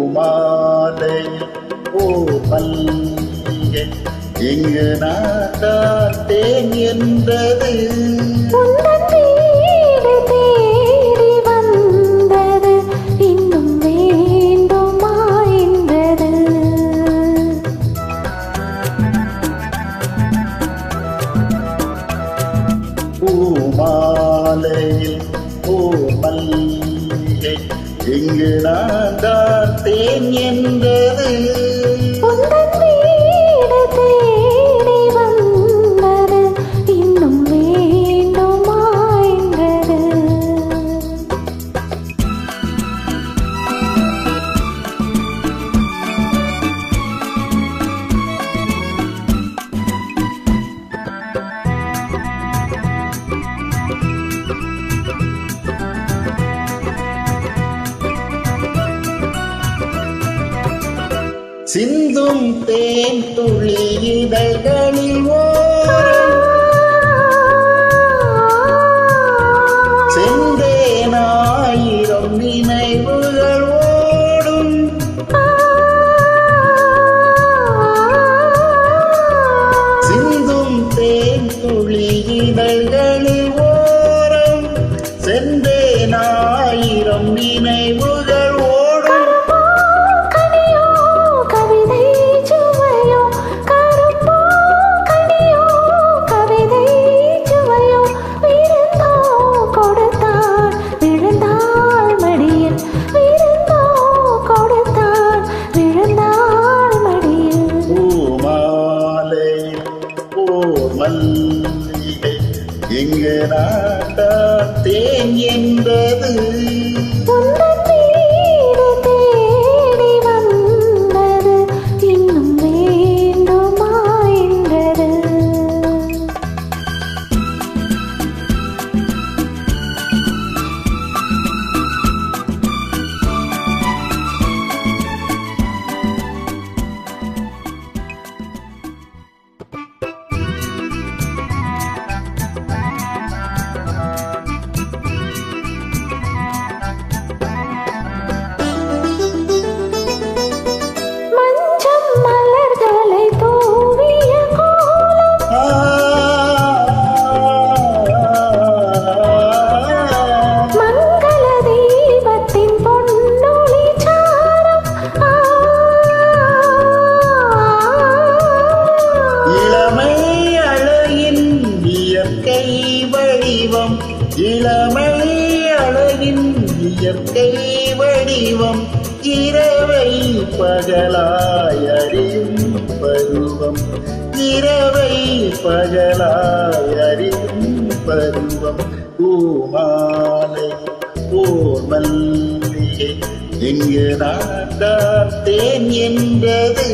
பூமாலையில் மல்லிகை இங்கு நான் பார்த்தேன் என்றது பூமாலையில் மல்லிகை இங்கு நான் பார்த்தேன் என்றது சிந்தும் தேன் துளி இதழ்களில் செந்தேனாயிரம் நினைவுகள் ஓடும் சிந்தும் தேன் துளி இதழ்களில் ஓரம் செந்தேனாயிரம் நினைவுகள் ஓடும் மல்லிகை எங்கு நான் பார்த்தேன் என்பது இளமை அழகின் இயற்கை வடிவம் இரவை பகலாய் அறியும் பருவம் இரவை பகலாய் அறியும் பருவம் பூமாலை மல்லிகை எங்கு நான் பார்த்தேன் என்பது